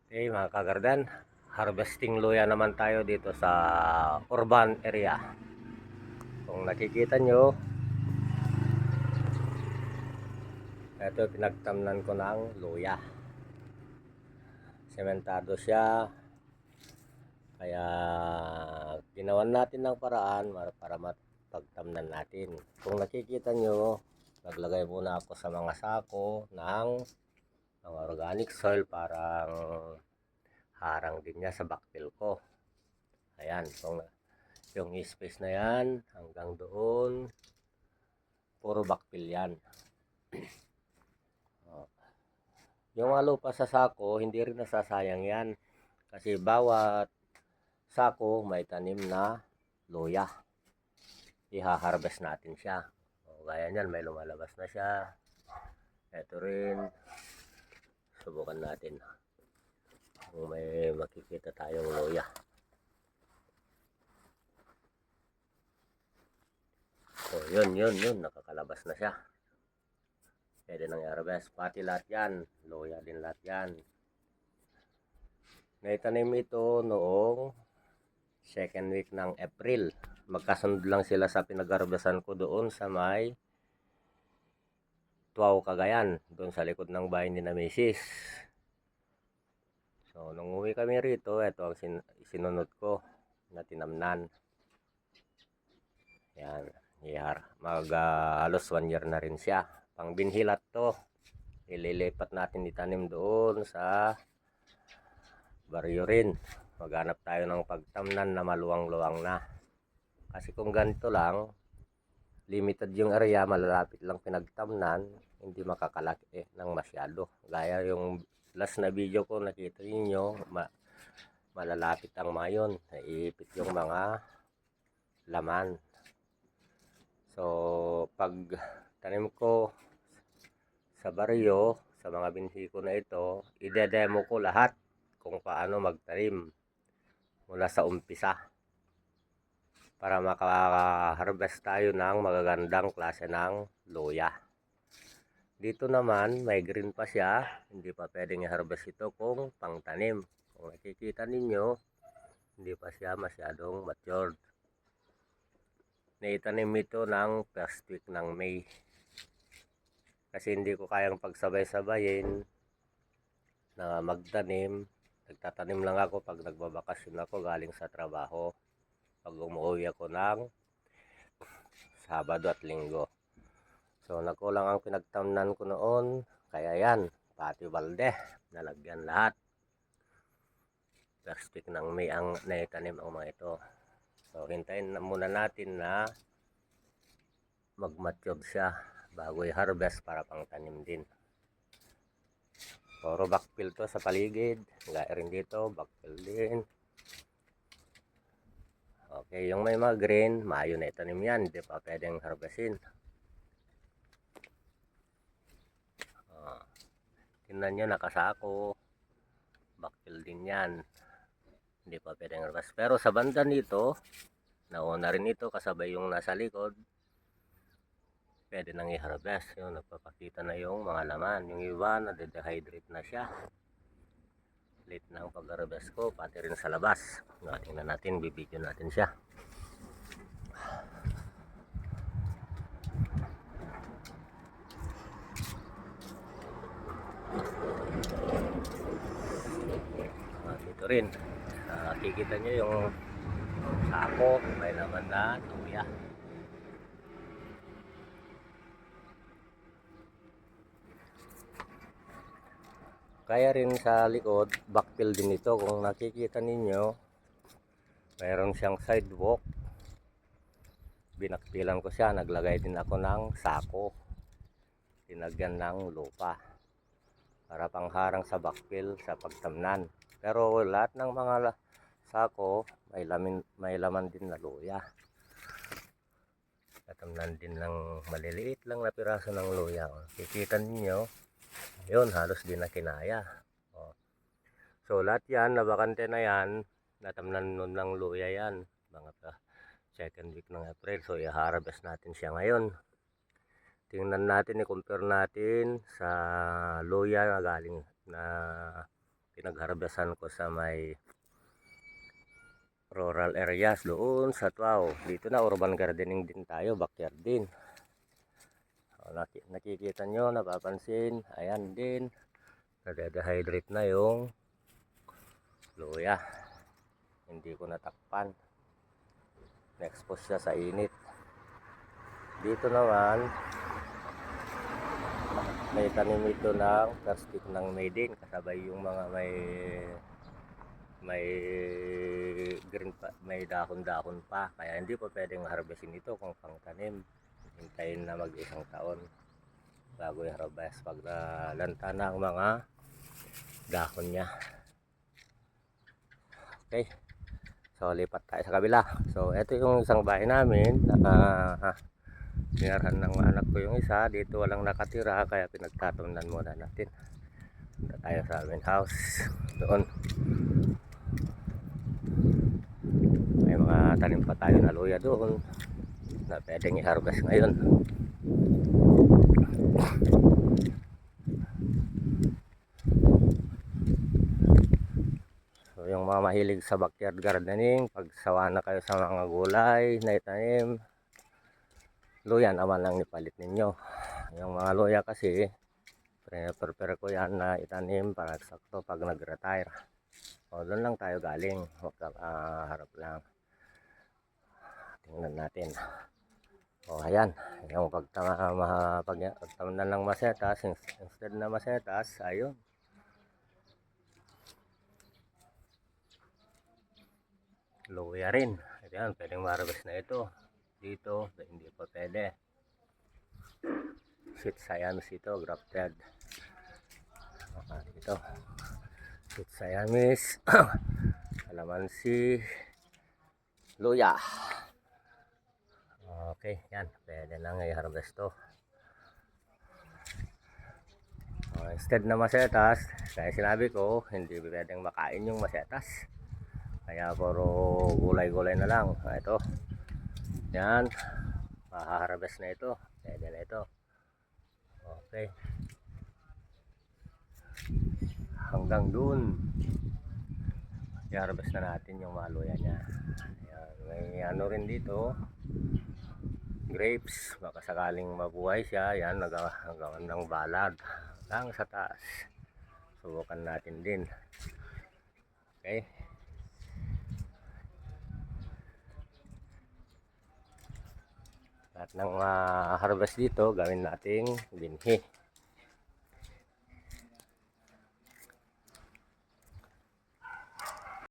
Okay, mga kagarden, harvesting luya naman tayo dito sa urban area. Kung nakikita nyo, ito pinagtamnan ko ng luya. Sementado siya, kaya ginawan natin ng paraan para mapagtamnan natin. Kung nakikita nyo, naglagay muna ako sa mga sako ng organic soil, parang harang din niya sa backfill ko. Ayan, kung yung space na yan hanggang doon, puro backfill yan. Yung lupa sa sako, hindi rin nasasayang yan. Kasi bawat sako may tanim na luya. Iha-harvest natin siya. Gaya niyan, may lumalabas na siya. Ito rin. Subukan natin. Kung may makikita tayong luya. So, yun. Nakakalabas na siya. Pwede nang i-harvest. Pati lahat yan. Luya din lahat yan. Naitanim ito noong second week ng April. Magkasunod lang sila sa pinag-harvestan ko doon sa may Tuaw, Cagayan, doon sa likod ng bahay ni na Mrs. So, nung uwi kami rito, ito ang sinunod ko na tinamnan. Yan, halos 1 year na rin siya. Pang binhilat to. Ililipat natin itanim doon sa baryo rin. Maghanap tayo ng pagtamnan na maluwang-luwang na. Kasi kung ganito lang, limited yung area, malalapit lang pinagtamnan, hindi makakalaki ng masyado. Gaya yung last na video ko, nakita niyo malalapit ang mayon, naiipit yung mga laman. So, pag tanim ko sa baryo, sa mga binhi ko na ito, ide-demo ko lahat kung paano magtanim mula sa umpisa para maka-harvest tayo ng magagandang klase ng luya. Dito naman may green pa siya, hindi pa pwedeng i-harvest ito kung pangtanim. Kung nakikita ninyo, hindi pa siya masyadong matured. Naitanim ito ng first week ng May. Kasi hindi ko kayang pagsabay-sabayin na magtanim. Nagtatanim lang ako pag nagbabakasyon ako galing sa trabaho. Pag umuwi ako ng Sabado at Linggo. So, nakulang ang pinagtamnan ko noon. Kaya yan, pati balde, nalagyan lahat. First week ng May ang naitanim ang mga ito. So, hintayin na muna natin na mag-mature siya bago i-harvest para pang tanim din. Puro backfill to sa paligid. Gaya rin dito, backfill din. Okay, yung may mga green, maayo na itanim yan. Hindi pa pwedeng harvestin. Tingnan nyo, nakasako. Backfill din yan. Hindi pa pwedeng harvest. Pero sa banda nito, nauna rin ito kasabay yung nasa likod. Pwede nang i-harvest. Yung nagpapakita na yung mga laman. Yung iba, nade-dehydrate na siya. Late na ang pag-harvest ko, pati rin sa labas. Tingnan natin, bibidyo natin siya. Dito rin, kikita nyo yung sako, may laman na luya. Kaya rin sa likod, backfill din ito. Kung nakikita ninyo, mayroon siyang sidewalk. Binakpilan ko siya, naglagay din ako ng sako. Tinagyan ng lupa para pangharang sa backfill sa pagtamnan. Pero lahat ng mga sako, may laman din na luya. Tatamnan din ng maliliit lang na piraso ng luya. Kikita ninyo, yun, halos di na kinaya. So, lahat yan, nabakante na yan, natamnan nun ng luya yan. Mga second week ng April. So, i-harvest natin siya ngayon. Tingnan natin, i-compare natin sa luya na galing na pinagharbesan ko sa may rural areas doon sa Tuaw. Dito na urban gardening din tayo, backyard din. Nakikita nyo, napapansin, ayan din, nade-dehydrate na yung luya. Hindi ko natakpan, na-expose siya sa init. Dito naman may tanim ito ng plastic ng maiden, kasabay yung mga may green pa, may dahon-dahon pa, kaya hindi pa pwedeng harvestin ito kung pangtanim. Hintayin na mag-isang taon bago i-harvest pag nalanta na ang mga dahon niya. Okay, so lipat tayo sa kabila. So ito yung isang bahay namin na tinirahan ng anak ko yung isa. Dito walang nakatira kaya pinagtatanan muna natin. Punta tayo sa amin house doon. May mga tanim pa tayo na luya doon na pwedeng i-harvest ngayon. So yung mga mahilig sa backyard gardening, pag sawa na kayo sa mga gulay na itanim, luya naman lang ipalit ninyo. Yung mga luya kasi prepare ko yan na itanim para sakto pag nag-retire. O doon lang tayo galing, huwag kang harap lang. Tingnan natin. O ayan, yung pagtamanan ng masetas, instead na masetas, ayun. Luya rin. Ayan, pwedeng ma-harvest na ito. Dito, hindi pa pwede. Sweet Siamese ito, grafted. Ito. Sweet Siamese. Calamansi. Luya. Okay, yan. Pwede lang i-harvest to. Instead na masetas, kaya sinabi ko, hindi pwedeng makain yung masetas. Kaya puro gulay-gulay na lang. Ito. Yan. Mahaharvest na ito. Pwede na ito. Okay. Hanggang dun. I-harvest na natin yung mga luya niya. Ayan. May ano rin dito. Grapes. Baka sakaling mabuhay siya. Yan. Nagawan ng balad. Lang sa taas. Subukan natin din. Okay. At nang harvest dito, gawin nating binhi.